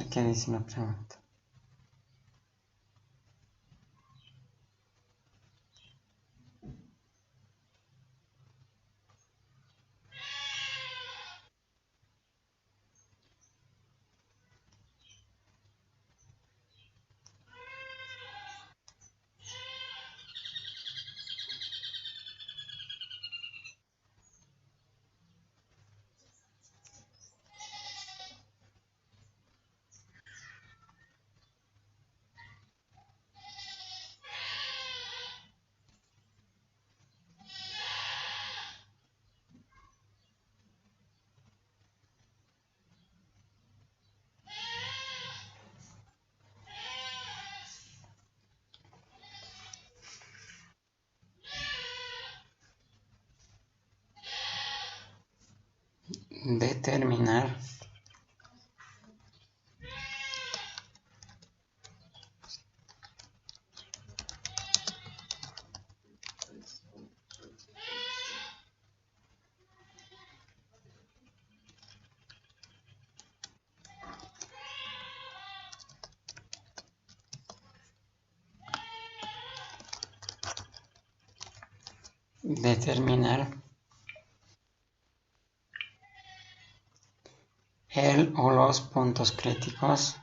ver qué dice la pregunta. Determinar el o los puntos críticos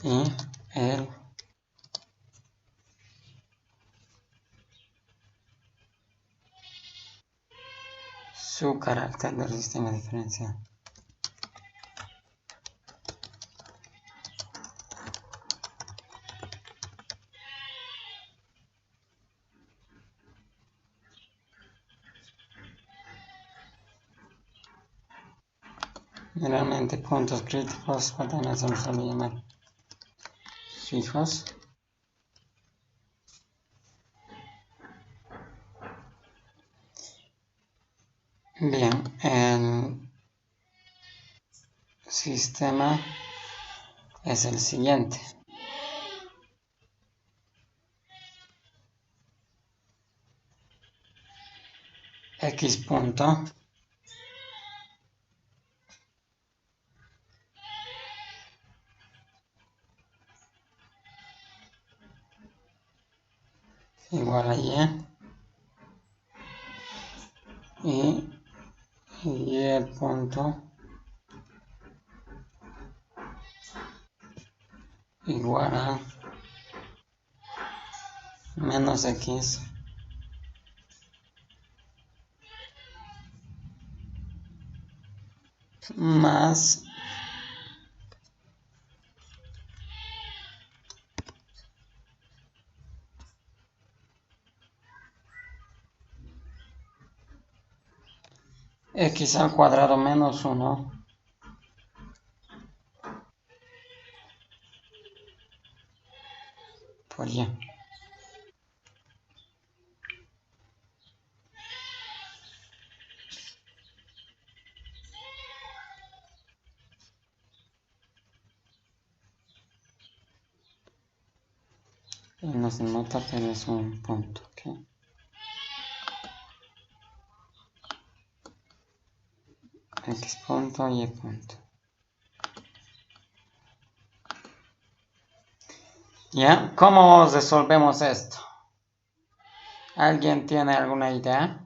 y su carácter del sistema diferencial. Generalmente puntos críticos también se los suele llamar fijos. Bien, el sistema es el siguiente. X punto igual a y el punto igual a menos X más X al cuadrado menos 1 por Y. Y nos nota que es un punto, ¿ok? X punto, Y punto. ¿Ya? ¿Cómo resolvemos esto? ¿Alguien tiene alguna idea?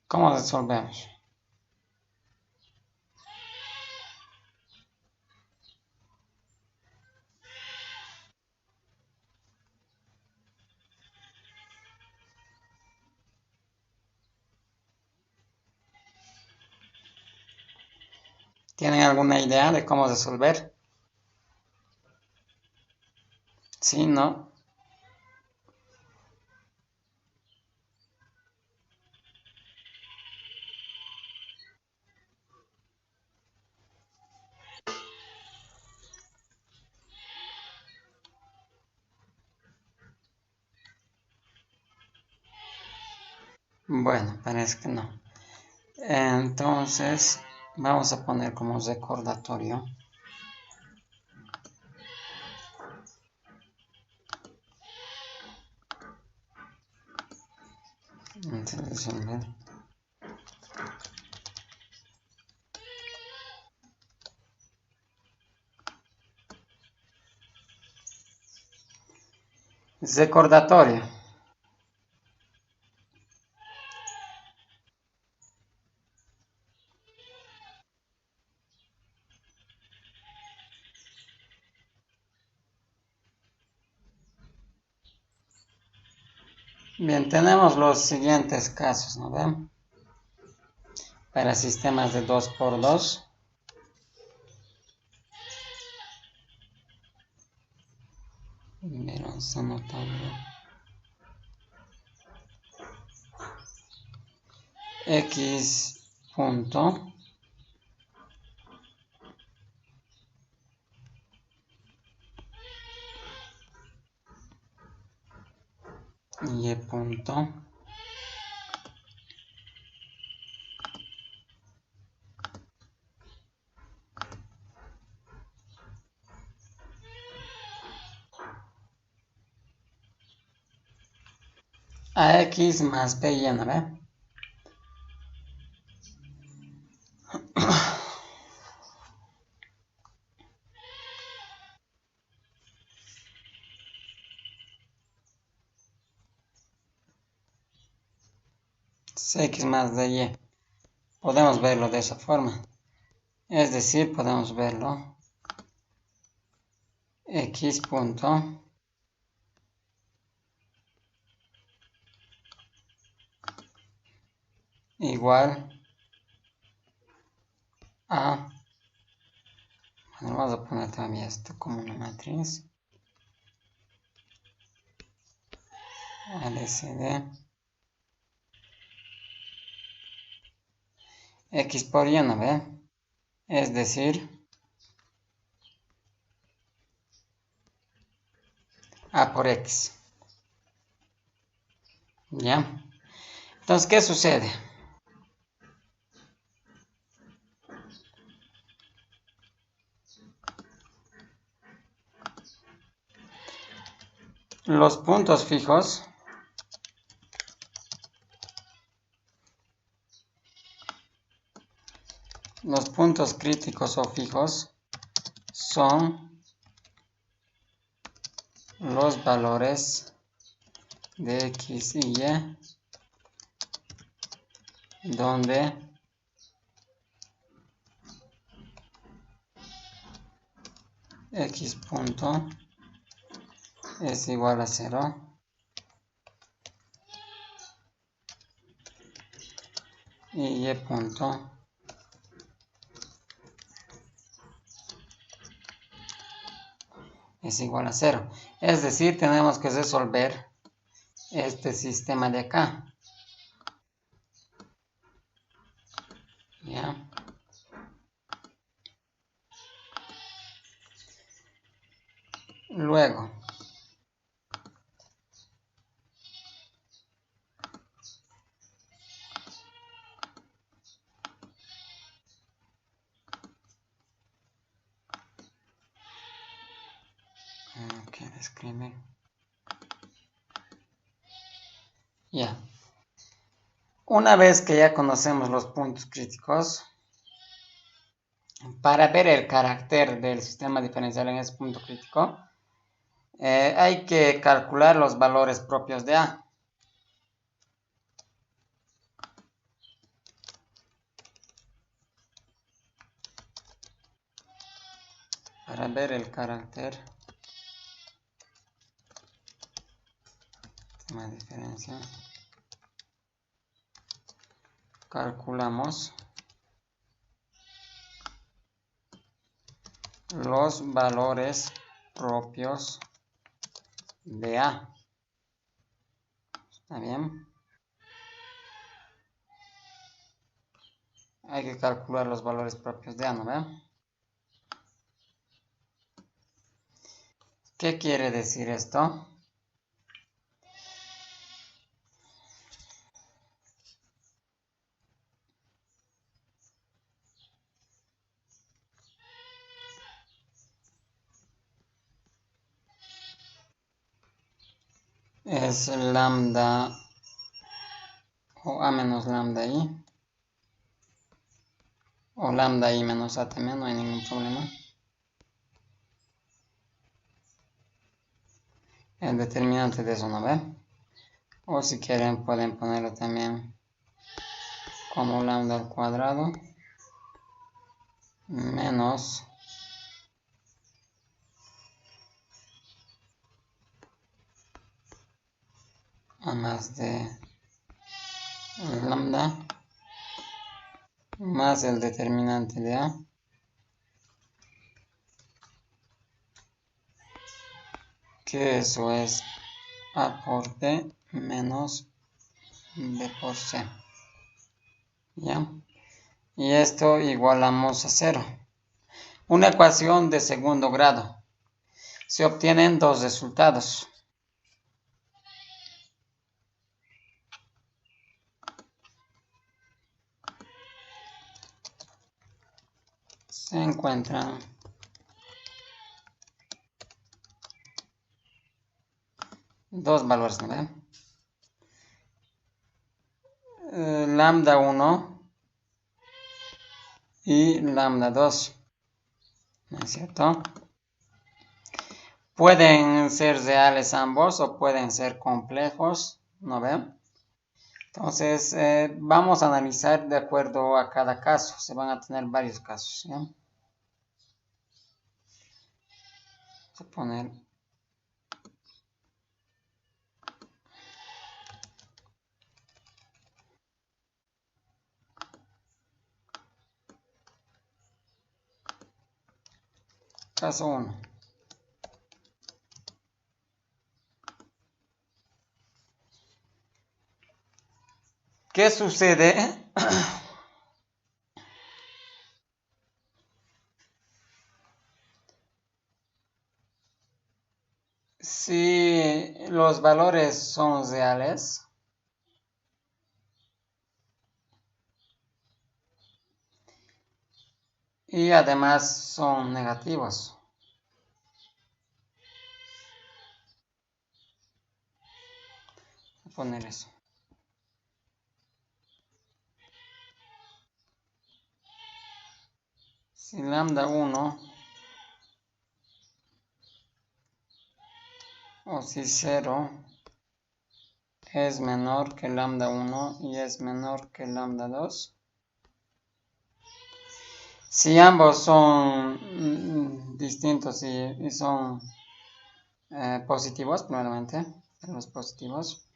¿Cómo resolvemos? ¿Tienen alguna idea de cómo resolver? ¿Sí? ¿No? Bueno, parece que no. Entonces, vamos a poner como recordatorio. Resolver. Recordatorio. Bien, tenemos los siguientes casos, ¿no ven? Para sistemas de 2×2. Vamos anotando. X punto y punto ax más b y n, ¿ve? X más dy. Podemos verlo de esa forma. Es decir, podemos verlo x punto igual a, bueno, vamos a poner también esto como una matriz, LCD x por y, ¿no ve? Es decir, a por x. ¿Ya? Entonces, ¿qué sucede? Los puntos fijos los puntos críticos o fijos son los valores de x y y donde x punto es igual a 0 y y punto es igual a 0. Es decir, tenemos que resolver este sistema de acá. ¿Ya? Luego, escribe. Ya. Una vez que ya conocemos los puntos críticos, para ver el carácter del sistema diferencial en ese punto crítico, hay que calcular los valores propios de A. Para ver el carácter sistema diferencial, calculamos los valores propios de A. ¿Está bien? Hay que calcular los valores propios de A, ¿no ve? ¿Qué quiere decir esto? es lambda o a menos lambda i, o lambda i menos a también, no hay ningún problema. El determinante de eso, ¿no ve? O si quieren pueden ponerlo también como lambda al cuadrado menos a más de lambda más el determinante de a, que eso es a por b menos b por c. ¿Ya? Y esto igualamos a 0. Una ecuación de segundo grado. Se obtienen dos resultados. Se encuentran dos valores, ¿no? Lambda 1 y lambda 2, ¿no es cierto? Pueden ser reales ambos o pueden ser complejos, ¿no ven? Entonces, vamos a analizar de acuerdo a cada caso. Se van a tener varios casos, ¿ya? Vamos a poner caso 1. ¿Qué sucede si los valores son reales y además son negativos? Voy a poner eso. Si lambda 1 o si 0 es menor que lambda 1 y es menor que lambda 2. Si ambos son distintos y son positivos, primeramente, los positivos.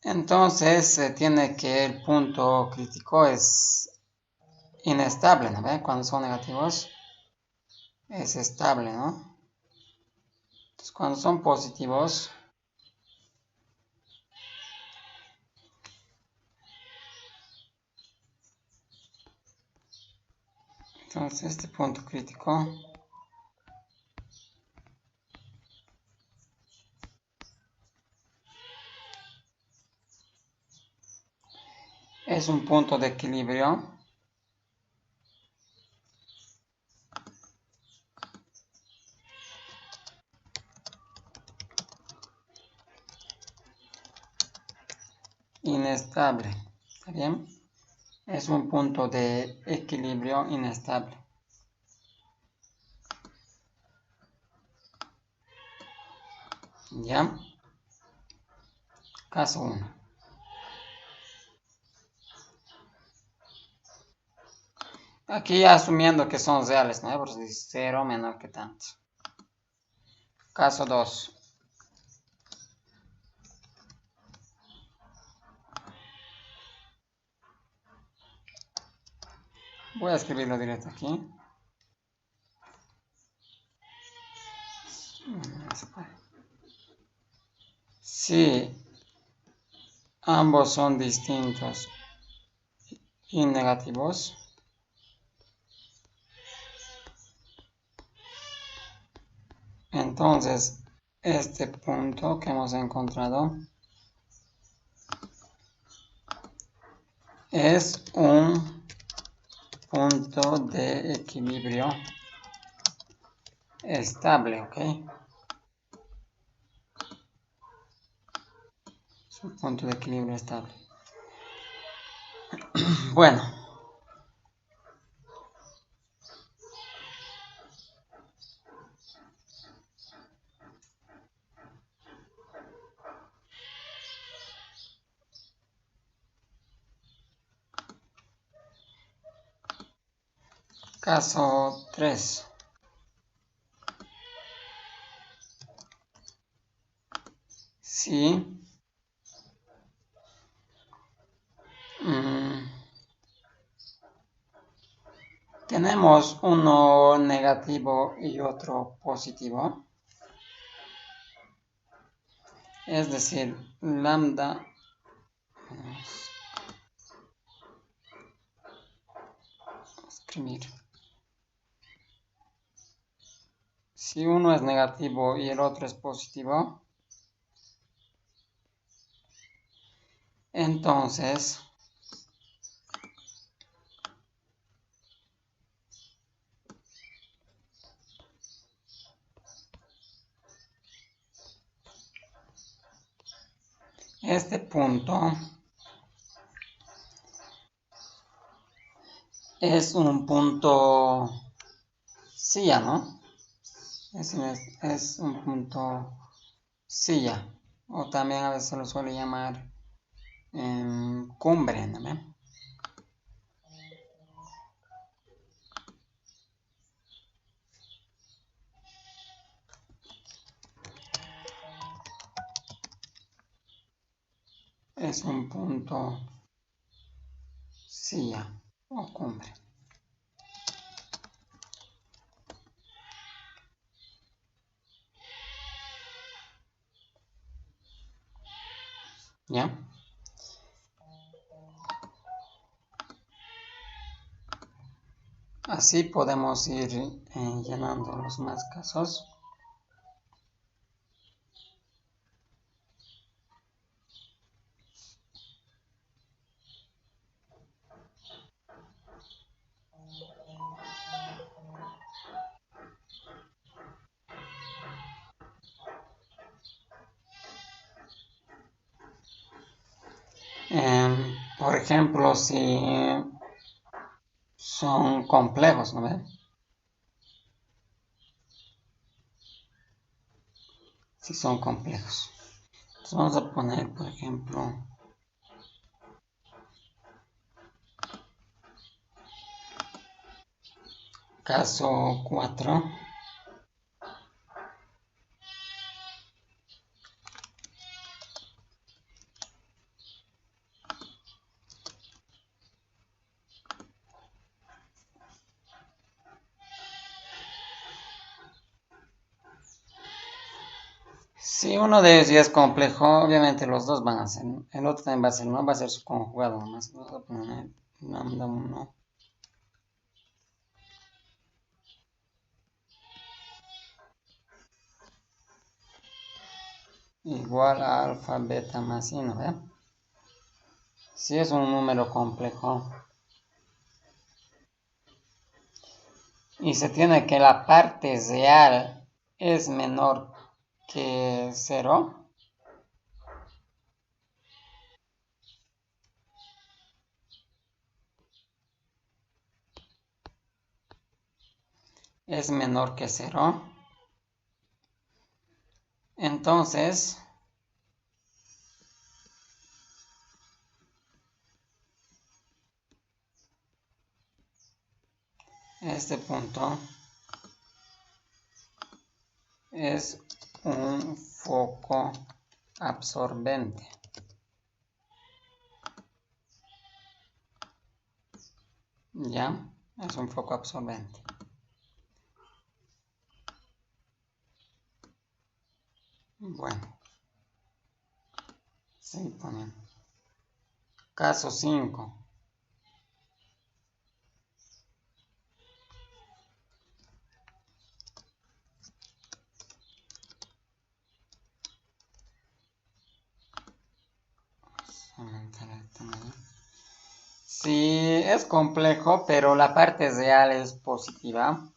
Entonces se tiene que el punto crítico es inestable, ¿no? ¿Ve? Cuando son negativos es estable, ¿no? Entonces cuando son positivos entonces este punto crítico es un punto de equilibrio inestable, ¿está bien? Es un punto de equilibrio inestable. ¿Ya? Caso 1. Aquí asumiendo que son reales, ¿no? Por si 0 menor que tanto. Caso 2. Voy a escribirlo directo aquí. Si ambos son distintos y negativos, entonces este punto que hemos encontrado es un punto de equilibrio estable, ¿ok? Es un punto de equilibrio estable. Bueno. Caso 3. Si tenemos uno negativo y otro positivo, es decir, lambda, vamos a escribir, si uno es negativo y el otro es positivo, entonces este punto es un punto silla, ¿no? Es un punto silla, o también a veces se lo suele llamar cumbre, ¿no? Es un punto silla o cumbre. ¿Ya? Así podemos ir llenando los más casos. Por ejemplo, si son complejos, ¿no ven? Si son complejos. Entonces vamos a poner, por ejemplo, caso 4. Si uno de ellos ya es complejo, obviamente los dos van a ser, ¿no? El otro también va a ser, no va a ser su conjugado nomás. Vamos a poner lambda 1 igual a alfa, beta más i, ¿no ve? Si es un número complejo y se tiene que la parte real es menor que 0, es menor que 0, entonces este punto es un foco absorbente. ¿Ya? Es un foco absorbente. Bueno, sí, poniendo. Caso 5. Si es complejo, pero la parte real es positiva,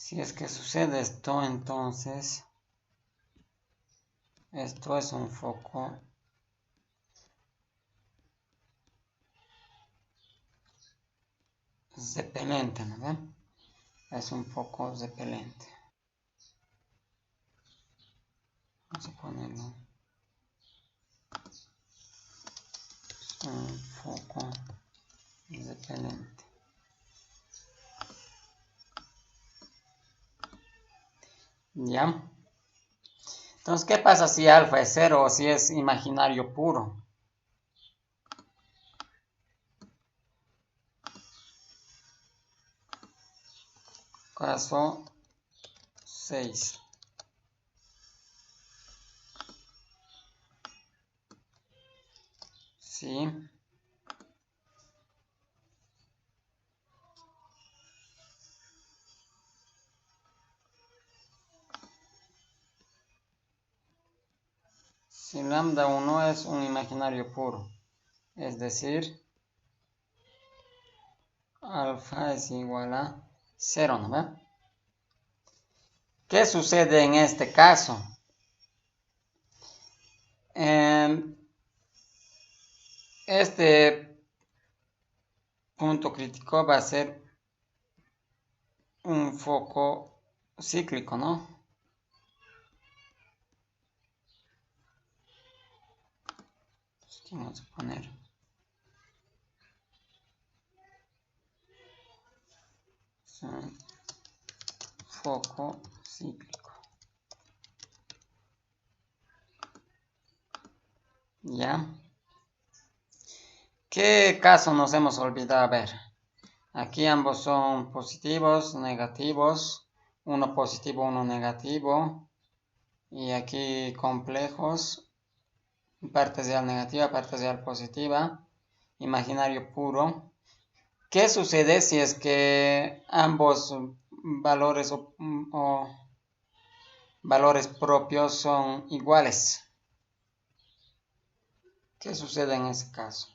Si es que sucede esto, entonces esto es un foco repelente, ¿no ven? Es un foco repelente. Vamos a ponerlo. Es un foco repelente. ¿Ya? Entonces, ¿qué pasa si alfa es 0 o si es imaginario puro? Caso 6. Sí. Si lambda 1 es un imaginario puro, es decir, alfa es igual a 0, ¿no ve? ¿Qué sucede en este caso? Este punto crítico va a ser un foco cíclico, ¿no? Aquí vamos a poner un foco cíclico. ¿Ya? ¿Qué caso nos hemos olvidado? A ver, aquí ambos son positivos, negativos, uno positivo, uno negativo, y aquí complejos, parte real negativa, parte real positiva, imaginario puro. ¿Qué sucede si es que ambos valores o valores propios son iguales? ¿Qué sucede en ese caso?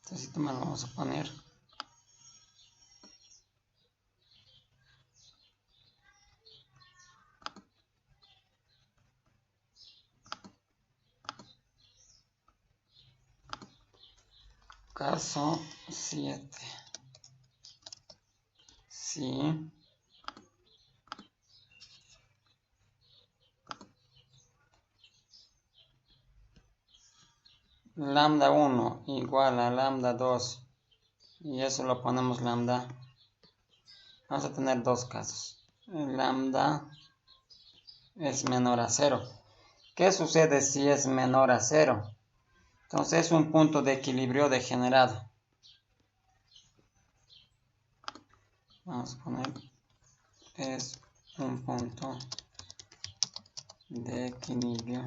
Entonces, esto me lo vamos a poner. Caso 7. Sí. Lambda 1 igual a lambda 2. Y eso lo ponemos lambda. Vamos a tener dos casos. Lambda es menor a 0. ¿Qué sucede si es menor a 0? Entonces es un punto de equilibrio degenerado. Vamos a poner, es un punto de equilibrio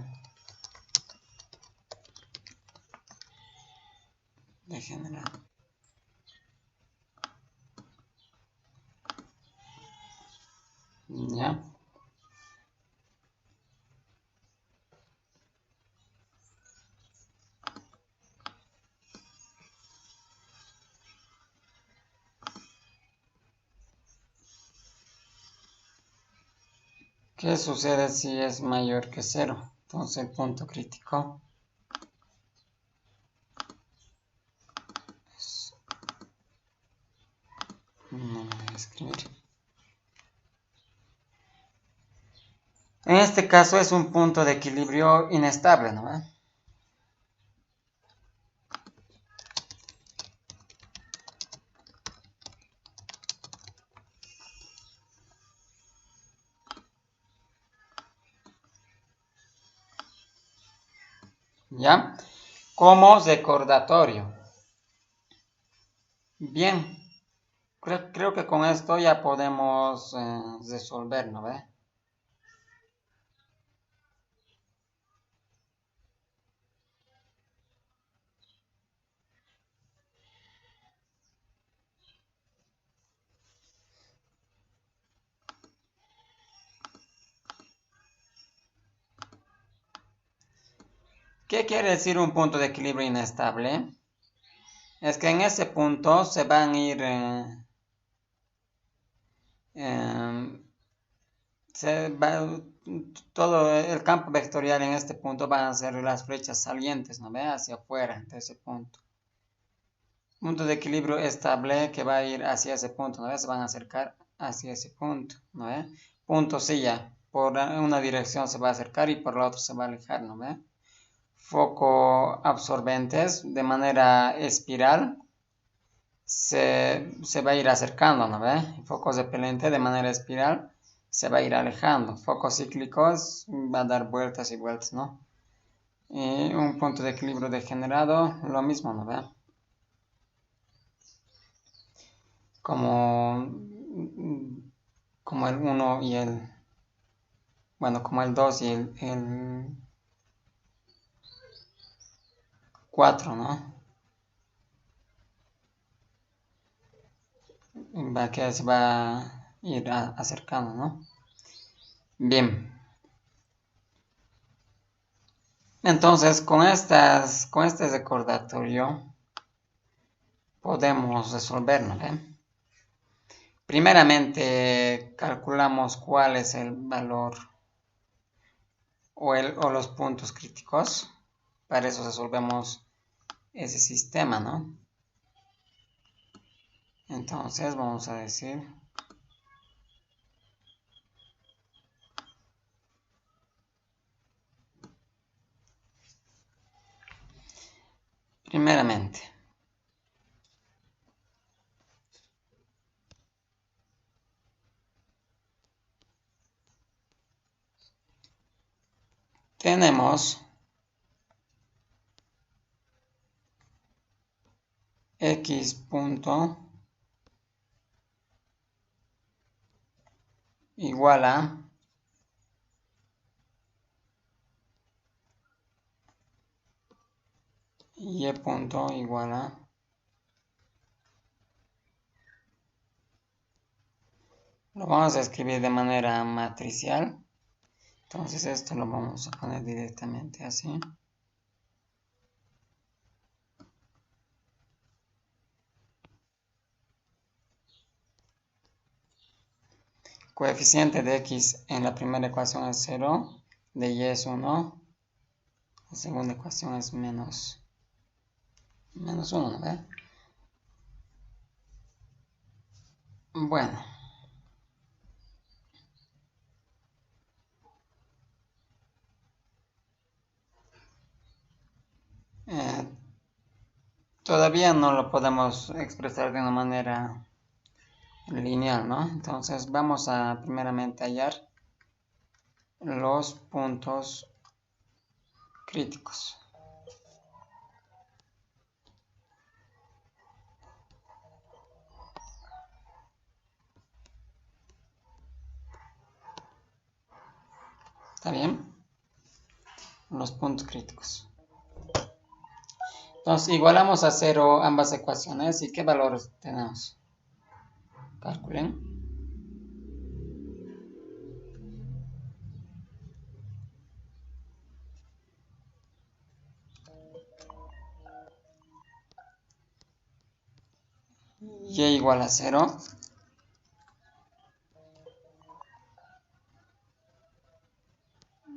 degenerado. ¿Ya? ¿Qué sucede si es mayor que 0? Entonces el punto crítico es... No lo voy a escribir. En este caso es un punto de equilibrio inestable, ¿no? ¿Ya? Como recordatorio. Bien, Creo que con esto ya podemos resolver, ¿no ve? ¿Qué quiere decir un punto de equilibrio inestable? Es que en ese punto se van a ir todo el campo vectorial en este punto van a ser las flechas salientes, ¿no ve? Hacia afuera de ese punto. Punto de equilibrio estable que va a ir hacia ese punto, ¿no ve? Se van a acercar hacia ese punto, ¿no ve? Punto silla, por una dirección se va a acercar y por la otra se va a alejar, ¿no ve? Foco absorbentes de manera espiral se va a ir acercando, ¿no ve? Focos repelente de manera espiral se va a ir alejando. Focos cíclicos va a dar vueltas y vueltas, ¿no? Y un punto de equilibrio degenerado, lo mismo, ¿no ve? Como el 1 y el... Bueno, como el 2 y el 4, ¿no? Que se va a ir acercando, ¿no? Bien. Entonces, con este recordatorio podemos resolverlo, ¿eh? Primeramente, calculamos cuál es el valor o los puntos críticos. Para eso resolvemos ese sistema, ¿no? Entonces, vamos a decir... Primeramente, tenemos x punto igual a y punto igual a lo vamos a escribir de manera matricial. Entonces esto lo vamos a poner directamente así. Coeficiente de x en la primera ecuación es 0, de y es 1, la segunda ecuación es menos 1, ¿no ve? Bueno, todavía no lo podemos expresar de una manera lineal, ¿no? Entonces vamos a primeramente hallar los puntos críticos. ¿Está bien? Los puntos críticos. Entonces igualamos a 0 ambas ecuaciones. ¿Y qué valores tenemos? Calculen. Y igual a 0.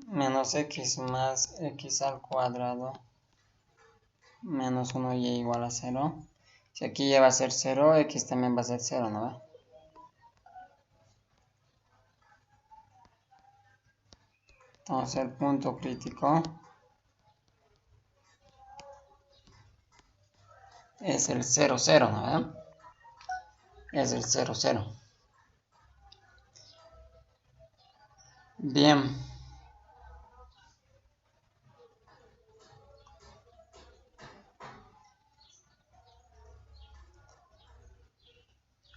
Menos x más x al cuadrado menos 1y igual a 0. Si aquí ya va a ser 0, x también va a ser 0, ¿no ve? Entonces el punto crítico es el 0, 0, ¿no ve? Es el 0, 0. Bien.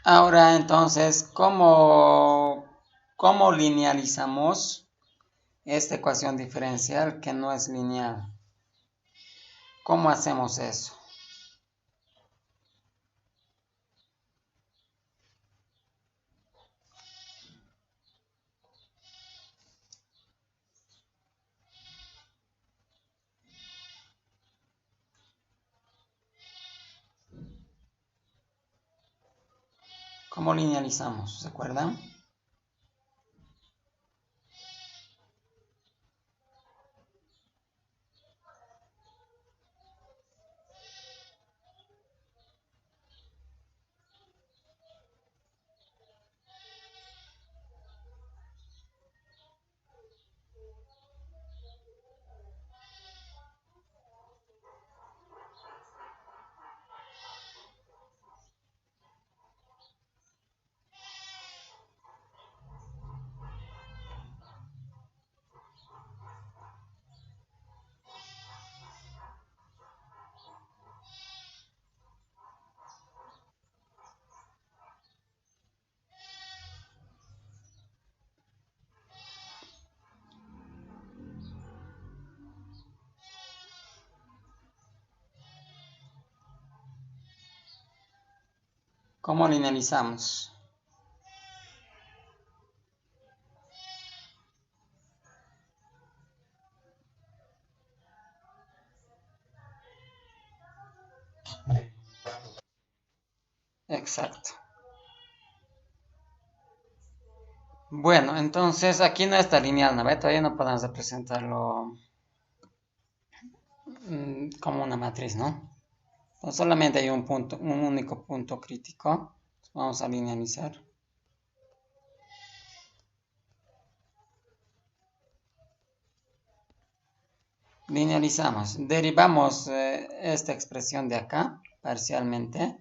Ahora entonces, ¿cómo linealizamos esta ecuación diferencial que no es lineal? ¿Cómo hacemos eso? ¿Cómo linealizamos? ¿Se acuerdan? ¿Cómo linealizamos? Exacto. Bueno, entonces aquí no está lineal, ¿no ve? Todavía no podemos representarlo como una matriz, ¿no? Entonces solamente hay un punto, un único punto crítico. Vamos a linealizar. Linealizamos. Derivamos esta expresión de acá, parcialmente.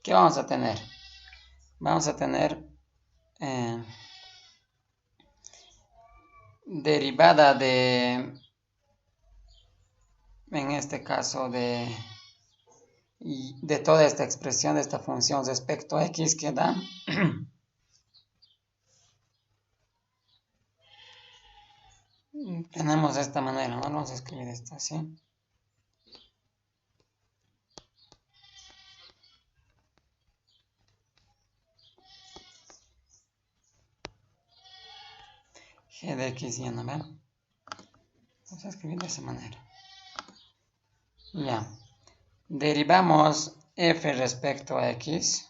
¿Qué vamos a tener? Vamos a tener derivada de, en este caso, de toda esta expresión de esta función respecto a x que da tenemos de esta manera, ¿no? Vamos a escribir esto así. G de x y ¿no ven? Vamos a escribir de esa manera. Ya. Derivamos f respecto a x.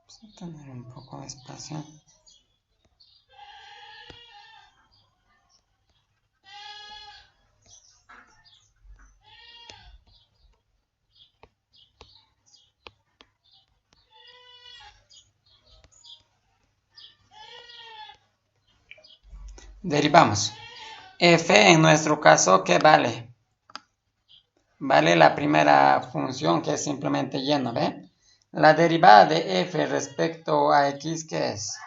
Vamos a tener un poco de espacio. Derivamos. F en nuestro caso, ¿qué vale? Vale la primera función que es simplemente y, ¿no ve? La derivada de f respecto a x, ¿qué es?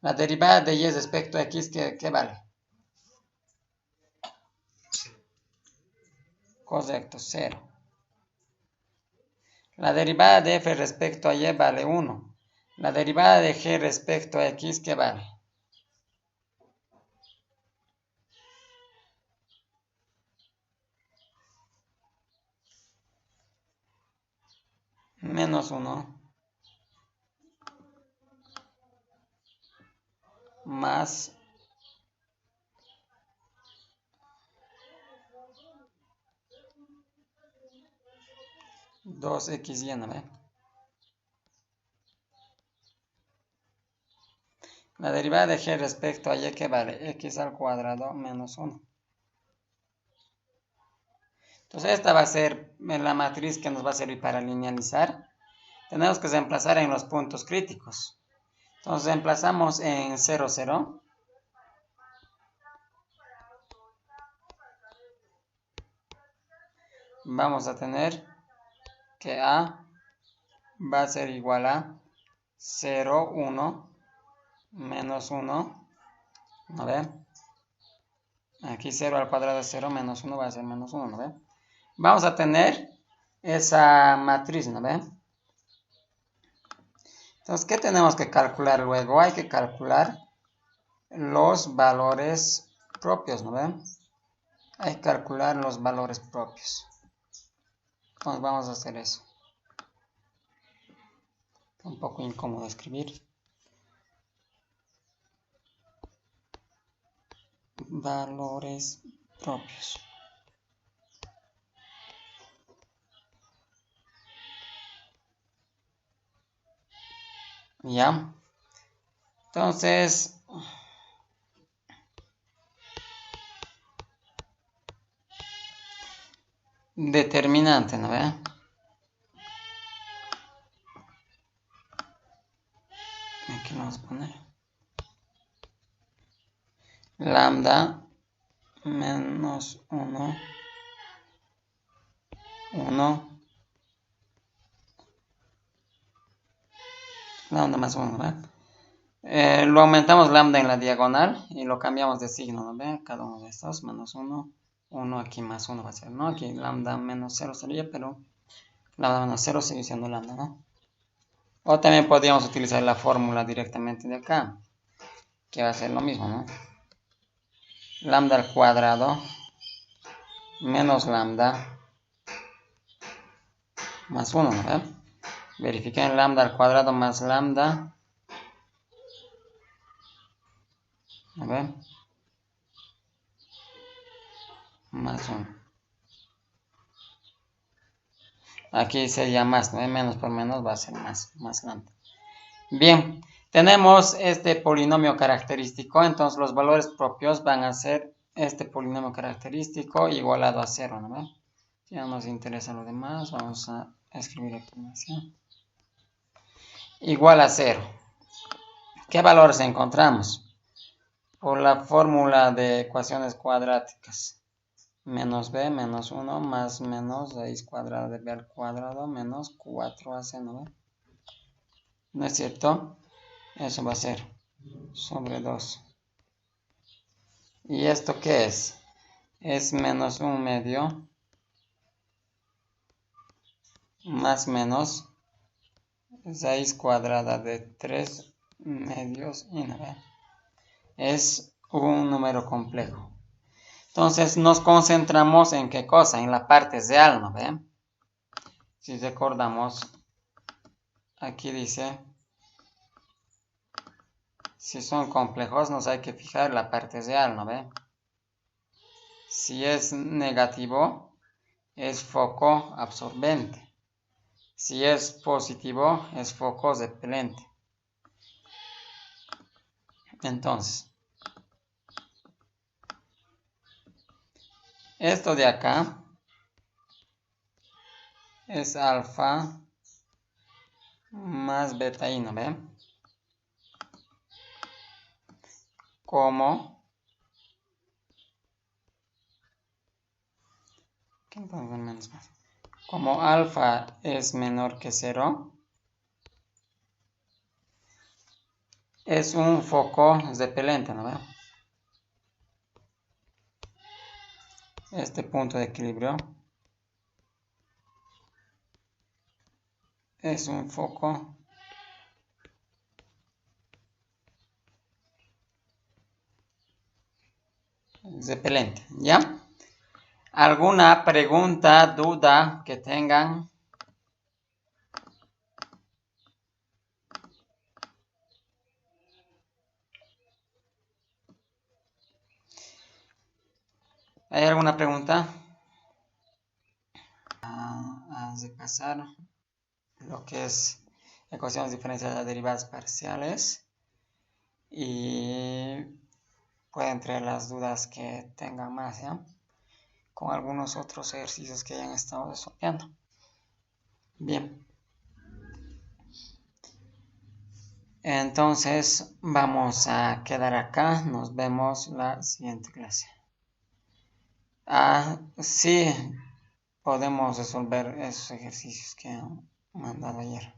La derivada de y respecto a x, ¿qué vale? Correcto, 0. La derivada de f respecto a y vale 1. La derivada de g respecto a x, ¿qué vale? Menos 1. Más 2xy, ¿no ve? La derivada de g respecto a y, ¿qué vale? X al cuadrado menos 1. Entonces esta va a ser la matriz que nos va a servir para linealizar. Tenemos que reemplazar en los puntos críticos. Entonces reemplazamos en 0, 0. Vamos a tener que A va a ser igual a 0, 1, menos 1, a ver, Aquí 0 al cuadrado es 0, menos 1 va a ser menos 1, ¿no ve? Vamos a tener esa matriz, ¿no ve? Entonces, ¿qué tenemos que calcular luego? Hay que calcular los valores propios, ¿no ven? Hay que calcular los valores propios. Entonces vamos a hacer eso. Un poco incómodo escribir. Valores propios. ¿Ya? Entonces, determinante, ¿no ve? Aquí lo vamos a poner. Lambda menos 1, 1, lambda más 1, ¿ve? Lo aumentamos lambda en la diagonal y lo cambiamos de signo, ¿no ve? Cada uno de estos, menos 1, 1 aquí más 1 va a ser, ¿no? Aquí lambda menos 0 sería, pero lambda menos 0 sigue siendo lambda, ¿no? O también podríamos utilizar la fórmula directamente de acá, que va a ser lo mismo, ¿no? Lambda al cuadrado menos lambda más 1, ¿no? Verifiquen lambda al cuadrado más lambda. A ver. Más 1. Aquí sería más, ¿no? Menos por menos va a ser más lambda. Bien, tenemos este polinomio característico, entonces los valores propios van a ser este polinomio característico igualado a 0, ¿no? Si no nos interesa lo demás, vamos a escribir aquí así. Igual a 0. ¿Qué valores encontramos? Por la fórmula de ecuaciones cuadráticas. Menos b menos 1 más menos raíz cuadrada de b al cuadrado menos 4ac, ¿no? ¿No es cierto? Eso va a ser sobre 2. ¿Y esto qué es? Es menos 1 medio más menos raíz cuadrada de 3 medios y 9. Es un número complejo. Entonces nos concentramos en qué cosa, en la parte real, ¿no ven? Si recordamos, aquí dice, si son complejos nos hay que fijar la parte real, ¿no ven? Si es negativo, es foco absorbente. Si es positivo, es foco repelente. Entonces, esto de acá es alfa más beta i, ¿no ven? Como alfa es menor que 0, es un foco repelente, ¿no ven? Este punto de equilibrio es un foco repelente, ¿ya? ¿Alguna pregunta, duda que tengan? ¿Hay alguna pregunta? A repasar lo que es ecuaciones diferenciales de derivadas parciales y pueden traer las dudas que tengan más, ¿ya? Con algunos otros ejercicios que hayan estado resolviendo. Bien. Entonces vamos a quedar acá. Nos vemos la siguiente clase. Sí, podemos resolver esos ejercicios que han mandado ayer.